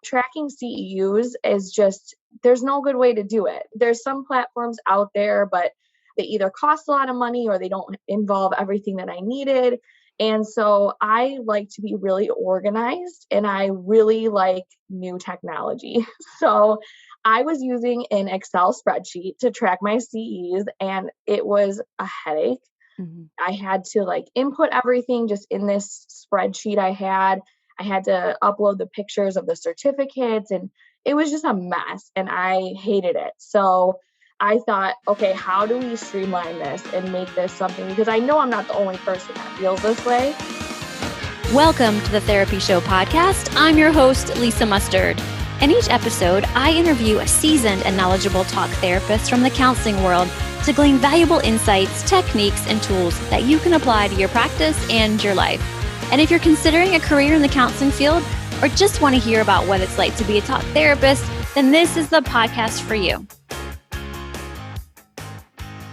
tracking CEUs is just, there's no good way to do it. There's some platforms out there, but they either cost a lot of money or they don't involve everything that I needed. And so I like to be really organized and I really like new technology. So I was using an Excel spreadsheet to track my CEs and it was a headache. I had to like input everything just in this spreadsheet I had to upload the pictures of the certificates and it was just a mess and I hated it. So I thought, okay, how do we streamline this and make this something? Because I know I'm not the only person that feels this way. Welcome to the Therapy Show podcast. I'm your host, Lisa Mustard. In each episode, I interview a seasoned and knowledgeable talk therapist from the counseling world to glean valuable insights, techniques, and tools that you can apply to your practice and your life. And if you're considering a career in the counseling field or just want to hear about what it's like to be a talk therapist, then this is the podcast for you.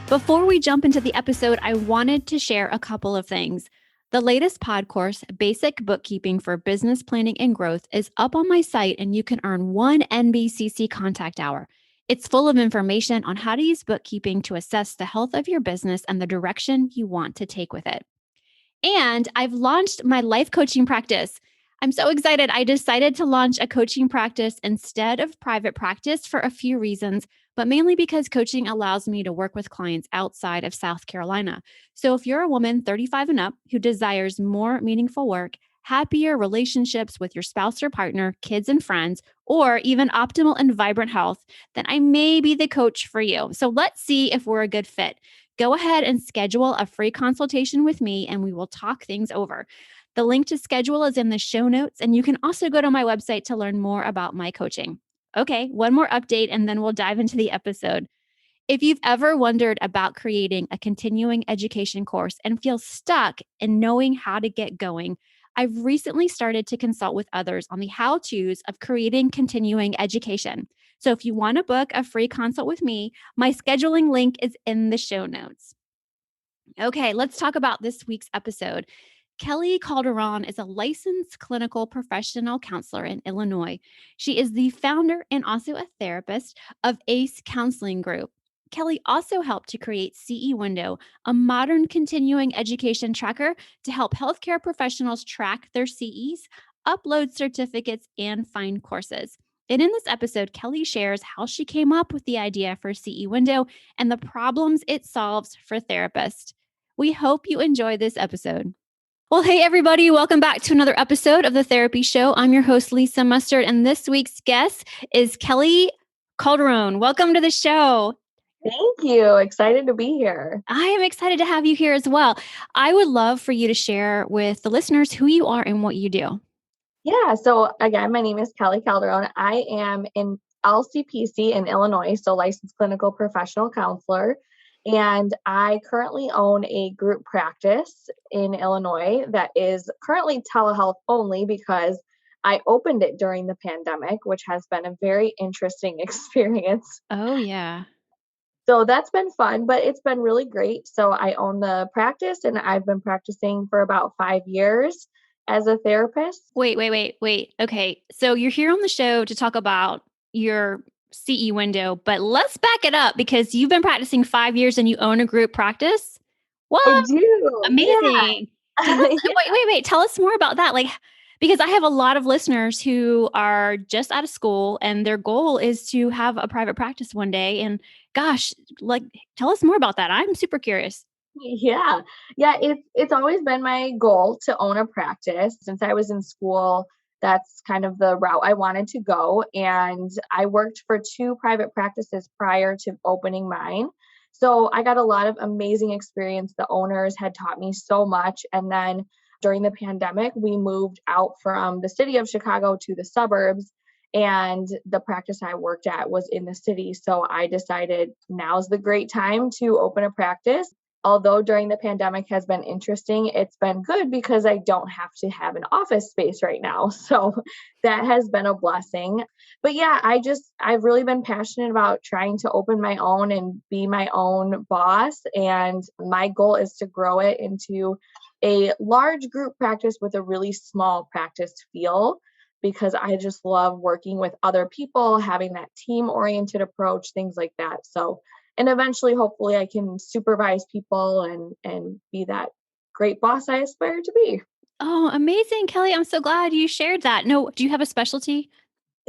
Before we jump into the episode, I wanted to share a couple of things. The latest Podcourse, Basic Bookkeeping for Business Planning and Growth, is up on my site and you can earn 1 NBCC contact hour. It's full of information on how to use bookkeeping to assess the health of your business and the direction you want to take with it. And I've launched my life coaching practice. I'm so excited. I decided to launch a coaching practice instead of private practice for a few reasons, but mainly because coaching allows me to work with clients outside of South Carolina. So if you're a woman 35 and up who desires more meaningful work, happier relationships with your spouse or partner, kids and friends, or even optimal and vibrant health, then I may be the coach for you. So let's see if we're a good fit. Go ahead and schedule a free consultation with me and we will talk things over. The link to schedule is in the show notes, and you can also go to my website to learn more about my coaching. Okay, one more update and then we'll dive into the episode. If you've ever wondered about creating a continuing education course and feel stuck in knowing how to get going, I've recently started to consult with others on the how-tos of creating continuing education. So if you want to book a free consult with me, my scheduling link is in the show notes. Okay, let's talk about this week's episode. Kellie Calderon is a licensed clinical professional counselor in Illinois. She is the founder and also a therapist of ACE Counseling Group. Kellie also helped to create CE Window, a modern continuing education tracker to help healthcare professionals track their CEs, upload certificates, and find courses. And in this episode, Kellie shares how she came up with the idea for CE Window and the problems it solves for therapists. We hope you enjoy this episode. Well, hey, everybody. Welcome back to another episode of The Therapy Show. I'm your host, Lisa Mustard, and this week's guest is Kellie Calderon. Welcome to the show. Thank you. Excited to be here. I am excited to have you here as well. I would love for you to share with the listeners who you are and what you do. Yeah. So again, my name is Kellie Calderon. I am in LCPC in Illinois, so licensed clinical professional counselor. And I currently own a group practice in Illinois that is currently telehealth only because I opened it during the pandemic, which has been a very interesting experience. Oh, yeah. So that's been fun, but it's been really great. So I own the practice and I've been practicing for about 5 years as a therapist. Wait. Okay. So you're here on the show to talk about your CE window, but let's back it up because you've been practicing 5 years and you own a group practice. What? I do. Amazing. Yeah. Wait. Tell us more about that. Because I have a lot of listeners who are just out of school and their goal is to have a private practice one day. And gosh, tell us more about that. I'm super curious. Yeah. It's always been my goal to own a practice. Since I was in school, that's kind of the route I wanted to go. And I worked for 2 private practices prior to opening mine. So I got a lot of amazing experience. The owners had taught me so much. And then during the pandemic, we moved out from the city of Chicago to the suburbs. And the practice I worked at was in the city. So I decided now's the great time to open a practice. Although during the pandemic has been interesting, it's been good because I don't have to have an office space right now. So that has been a blessing. But yeah, I've really been passionate about trying to open my own and be my own boss. And my goal is to grow it into a large group practice with a really small practice feel. because I just love working with other people, having that team-oriented approach, things like that. So, and eventually, hopefully, I can supervise people and be that great boss I aspire to be. Oh, amazing, Kelly. I'm so glad you shared that. No, do you have a specialty?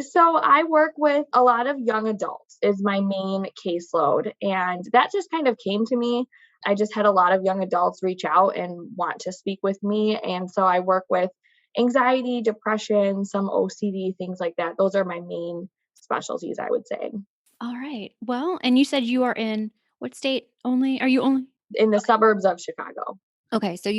So I work with a lot of young adults is my main caseload, and that just kind of came to me. I just had a lot of young adults reach out and want to speak with me, and so I work with anxiety, depression, some OCD, things like that. Those are my main specialties, I would say. All right. Well, and you said you are in what state only? Are you only? In the Okay. suburbs of Chicago. Okay. So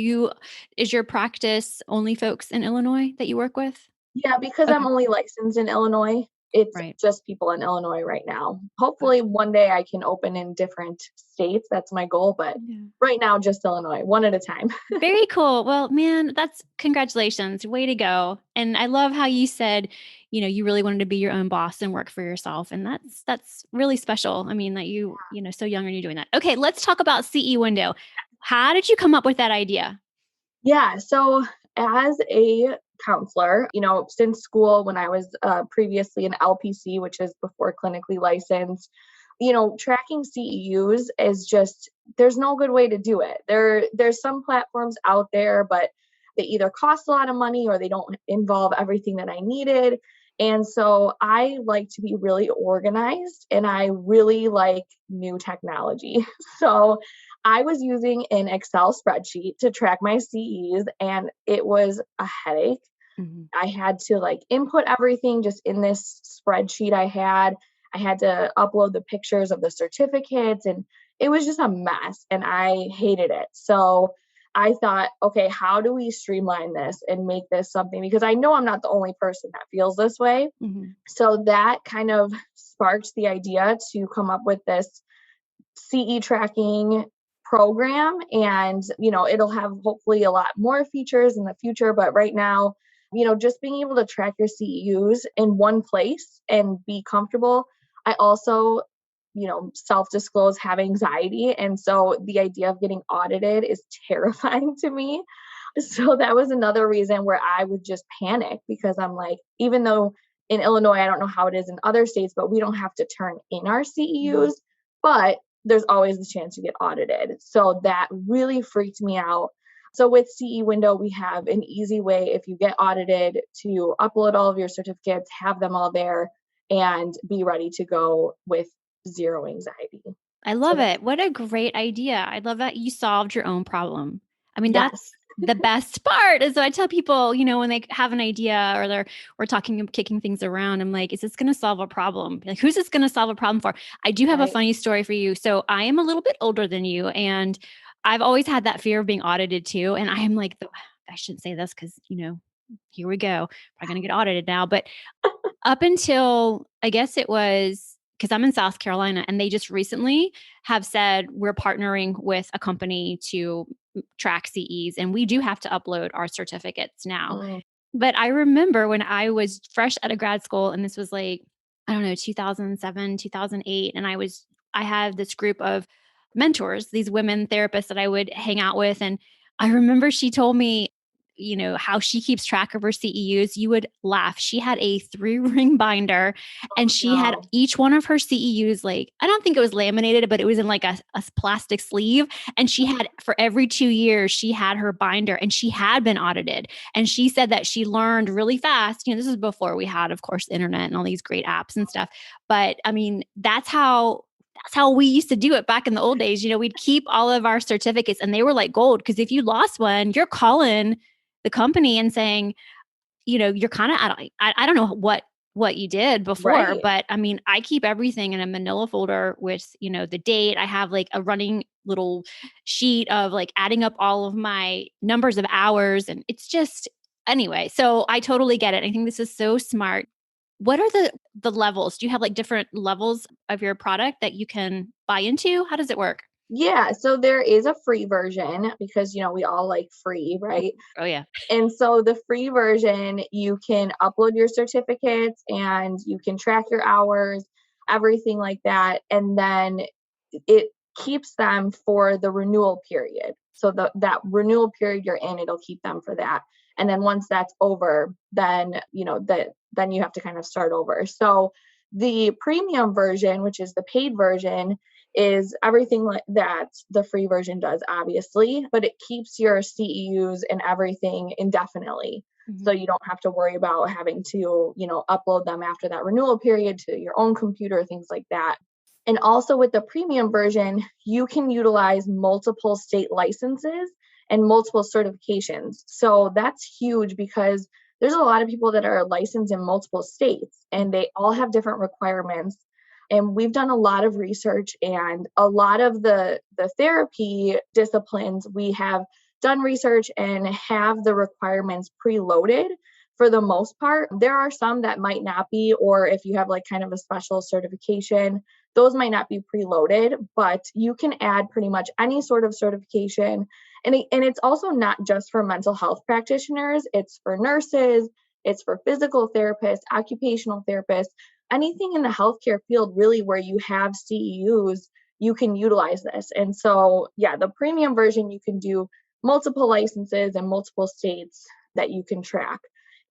is your practice only folks in Illinois that you work with? Yeah, because I'm Okay. only licensed in Illinois, it's Right. just people in Illinois right now. Hopefully, Gotcha. one day I can open in different states. That's my goal, but Yeah. right now, just Illinois, one at a time. Very cool. Well, man, that's congratulations. Way to go. And I love how you said, you really wanted to be your own boss and work for yourself. And that's really special. I mean, that so young and you're doing that. Okay, let's talk about CE window. How did you come up with that idea? Yeah, so as a counselor, since school, when I was previously an LPC, which is before clinically licensed, tracking CEUs is just, there's no good way to do it. There's some platforms out there, but they either cost a lot of money or they don't involve everything that I needed. And so I like to be really organized and I really like new technology. So I was using an Excel spreadsheet to track my CEs and it was a headache. Mhm. I had to input everything just in this spreadsheet I had. I had to upload the pictures of the certificates and it was just a mess and I hated it. So I thought, okay, how do we streamline this and make this something? Because I know I'm not the only person that feels this way. Mhm. So that kind of sparked the idea to come up with this CE tracking program. And, it'll have hopefully a lot more features in the future. But right now, just being able to track your CEUs in one place and be comfortable. I also, self disclose have anxiety. And so the idea of getting audited is terrifying to me. So that was another reason where I would just panic because I'm like, even though in Illinois, I don't know how it is in other states, but we don't have to turn in our CEUs, but there's always the chance to get audited. So that really freaked me out. So with CE Window, we have an easy way if you get audited to upload all of your certificates, have them all there, and be ready to go with zero anxiety. I So love it. What a great idea. I love that you solved your own problem. I mean, that's yes, the best part is I tell people, when they have an idea or we're talking and kicking things around, I'm like, is this going to solve a problem? Like, who's this going to solve a problem for? I do have a right. funny story for you. So I am a little bit older than you and I've always had that fear of being audited too. And I am like, I shouldn't say this because, here we go. Probably going to get audited now. But up until I guess it was because I'm in South Carolina and they just recently have said we're partnering with a company to track CEs and we do have to upload our certificates now. Mm, But I remember when I was fresh out of grad school and this was like, I don't know, 2007, 2008 and I had this group of mentors, these women therapists that I would hang out with and I remember she told me how she keeps track of her CEUs, you would laugh. She had a 3-ring binder and oh, she had no. each one of her CEUs, like, I don't think it was laminated, but it was in like a plastic sleeve. And she had, for every 2 years, she had her binder and she had been audited. And she said that she learned really fast. This is before we had, of course, the internet and all these great apps and stuff. But I mean, that's how we used to do it back in the old days. We'd keep all of our certificates and they were like gold because if you lost one, you're calling the company and saying, you're kind of, I don't know what you did before, Right. but I mean, I keep everything in a manila folder with, the date. I have like a running little sheet of like adding up all of my numbers of hours. And it's just, anyway, so I totally get it. I think this is so smart. What are the levels? Do you have like different levels of your product that you can buy into? How does it work? Yeah. So there is a free version because, we all like free, right? Oh yeah. And so the free version, you can upload your certificates and you can track your hours, everything like that. And then it keeps them for the renewal period. So that renewal period you're in, it'll keep them for that. And then once that's over, then, then you have to kind of start over. So the premium version, which is the paid version, is everything like that the free version does, obviously, but it keeps your CEUs and everything indefinitely. So you don't have to worry about having to, upload them after that renewal period to your own computer, things like that. And also with the premium version, you can utilize multiple state licenses and multiple certifications. So that's huge because there's a lot of people that are licensed in multiple states and they all have different requirements. And we've done a lot of research, and a lot of the therapy disciplines, we have done research and have the requirements preloaded for the most part. There are some that might not be, or if you have like kind of a special certification, those might not be preloaded, but you can add pretty much any sort of certification. And it's also not just for mental health practitioners, it's for nurses, it's for physical therapists, occupational therapists, anything in the healthcare field really where you have CEUs, you can utilize this. And so, yeah, the premium version, you can do multiple licenses and multiple states that you can track.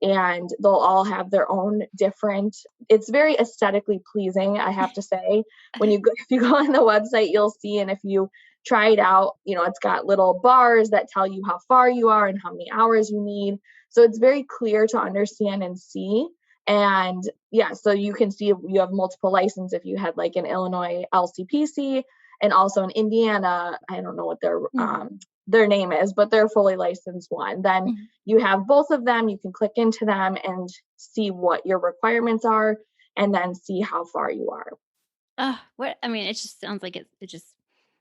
And they'll all have their own different, it's very aesthetically pleasing, I have to say. If you go on the website, you'll see, and if you try it out, it's got little bars that tell you how far you are and how many hours you need. So it's very clear to understand and see. And yeah, so you can see if you have multiple licenses, if you had like an Illinois LCPC and also in Indiana, I don't know what their name is, but they're fully licensed one. Then you have both of them, you can click into them and see what your requirements are and then see how far you are. It just sounds like it just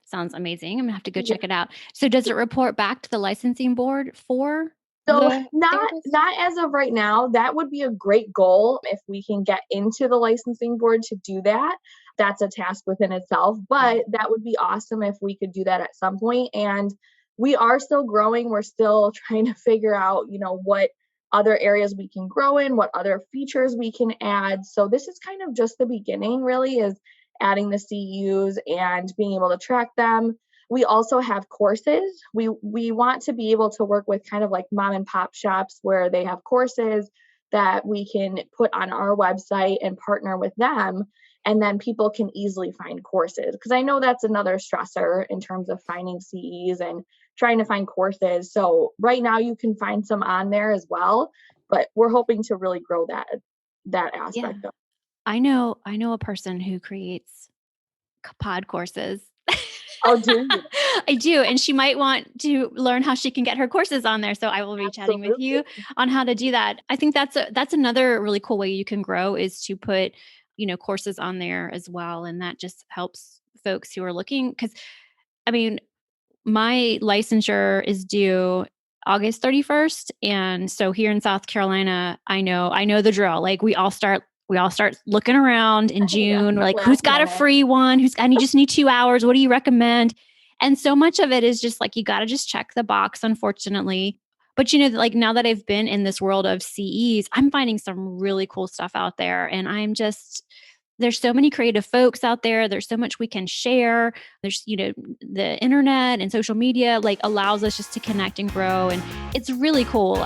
sounds amazing. I'm gonna have to go check it out. So does it report back to the licensing board for So not as of right now. That would be a great goal if we can get into the licensing board to do that. That's a task within itself, but that would be awesome if we could do that at some point. And we are still growing. We're still trying to figure out, what other areas we can grow in, what other features we can add. So this is kind of just the beginning, really, is adding the CEUs and being able to track them. We also have courses. We want to be able to work with kind of like mom and pop shops where they have courses that we can put on our website and partner with them. And then people can easily find courses. Because I know that's another stressor in terms of finding CEs and trying to find courses. So right now you can find some on there as well, but we're hoping to really grow that aspect of it. I know a person who creates Podcourses. Oh, do you? I do. And she might want to learn how she can get her courses on there. So I will be chatting with you on how to do that. I think that's another really cool way you can grow is to put, courses on there as well. And that just helps folks who are looking. Because my licensure is due August 31st. And so here in South Carolina, I know the drill. Like we all start looking around in June. We're like, who's got a free one? I just need 2 hours. What do you recommend? And so much of it is just like, you got to just check the box, unfortunately. But like now that I've been in this world of CEs, I'm finding some really cool stuff out there. And there's so many creative folks out there. There's so much we can share. There's, the internet and social media like allows us just to connect and grow. And it's really cool.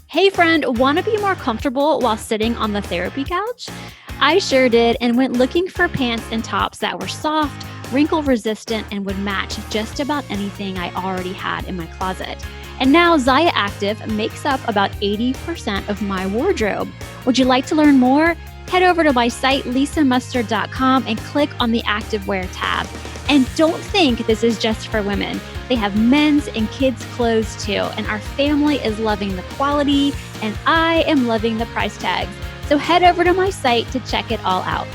Hey friend, want to be more comfortable while sitting on the therapy couch? I sure did, and went looking for pants and tops that were soft, wrinkle resistant, and would match just about anything I already had in my closet. And now Zaya Active makes up about 80% of my wardrobe. Would you like to learn more? Head over to my site, lisamustard.com, and click on the Activewear tab. And don't think this is just for women. They have men's and kids' clothes too. And our family is loving the quality, and I am loving the price tags. So head over to my site to check it all out.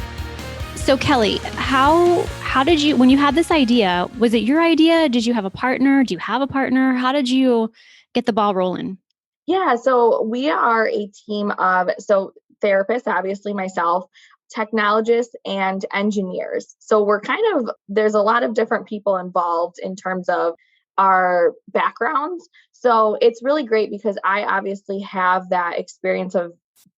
So Kellie, how did you, when you had this idea, was it your idea? Did you have a partner? Do you have a partner? How did you get the ball rolling? Yeah, so we are a team of, therapists, obviously myself, technologists, and engineers. So there's a lot of different people involved in terms of our backgrounds. So it's really great because I obviously have that experience of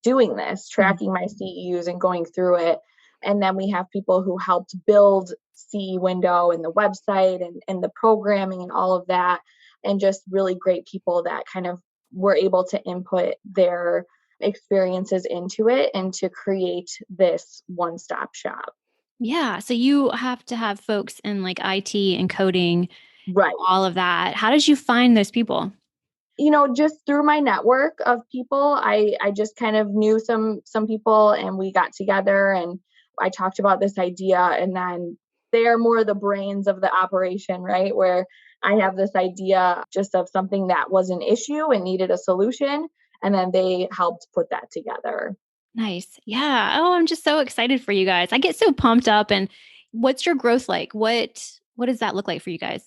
doing this, tracking my CEUs and going through it. And then we have people who helped build CE Window and the website and the programming and all of that. And just really great people that kind of were able to input their experiences into it and to create this one-stop shop. Yeah. So you have to have folks in like IT and coding, Right. all of that. How did you find those people? Just through my network of people, I just kind of knew some people, and we got together and I talked about this idea, and then they're more the brains of the operation, right? Where I have this idea just of something that was an issue and needed a solution, and then they helped put that together. Nice. Yeah. Oh, I'm just so excited for you guys. I get so pumped up. And what's your growth like? What does that look like for you guys?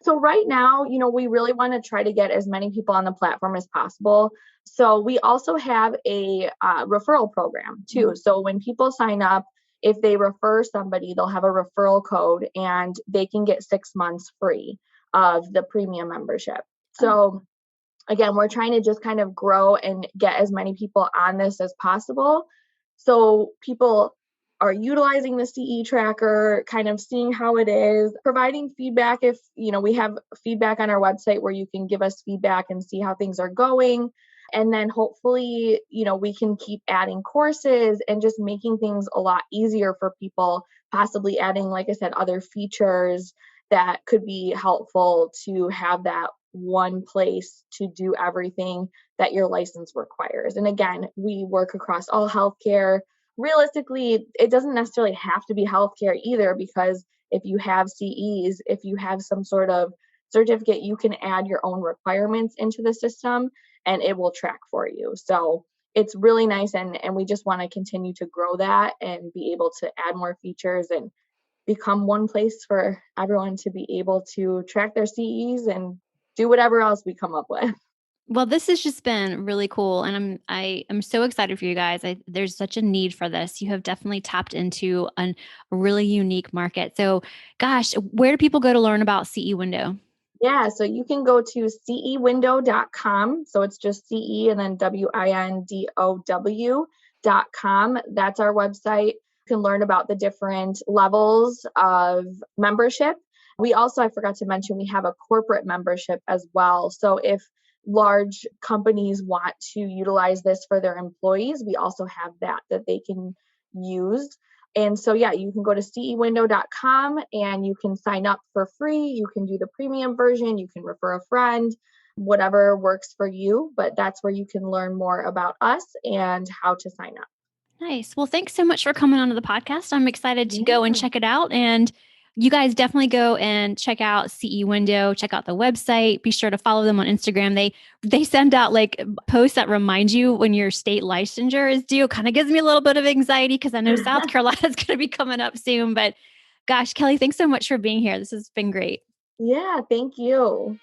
So right now, we really want to try to get as many people on the platform as possible. So we also have a referral program too. So when people sign up, if they refer somebody, they'll have a referral code and they can get 6 months free of the premium membership. So again, we're trying to just kind of grow and get as many people on this as possible. So people are utilizing the CE tracker, kind of seeing how it is, providing feedback. If, we have feedback on our website where you can give us feedback and see how things are going. And then hopefully, we can keep adding courses and just making things a lot easier for people, possibly adding, like I said, other features that could be helpful to have that one place to do everything that your license requires. And again, we work across all healthcare. Realistically, it doesn't necessarily have to be healthcare either, because if you have CEs, if you have some sort of certificate, you can add your own requirements into the system and it will track for you. So it's really nice. And we just want to continue to grow that and be able to add more features and become one place for everyone to be able to track their CEs and do whatever else we come up with. Well, this has just been really cool, and I'm so excited for you guys. There's such a need for this. You have definitely tapped into a really unique market. So, gosh, where do people go to learn about CE Window? Yeah, so you can go to cewindow.com. So it's just CE and then window.com. That's our website. You can learn about the different levels of membership. We also, I forgot to mention, we have a corporate membership as well. So if large companies want to utilize this for their employees, we also have that they can use. And so, yeah, you can go to cewindow.com and you can sign up for free. You can do the premium version. You can refer a friend, whatever works for you. But that's where you can learn more about us and how to sign up. Nice. Well, thanks so much for coming onto the podcast. I'm excited to go and Yeah. check it out. And you guys definitely go and check out CE Window, check out the website. Be sure to follow them on Instagram. They send out like posts that remind you when your state licensure is due. Kind of gives me a little bit of anxiety because I know South Carolina is going to be coming up soon. But gosh, Kellie, thanks so much for being here. This has been great. Yeah, thank you.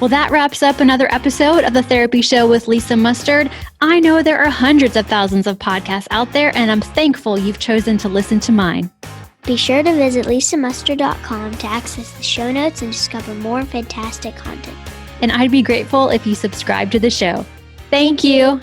Well, that wraps up another episode of The Therapy Show with Lisa Mustard. I know there are hundreds of thousands of podcasts out there, and I'm thankful you've chosen to listen to mine. Be sure to visit lisamustard.com to access the show notes and discover more fantastic content. And I'd be grateful if you subscribe to the show. Thank you.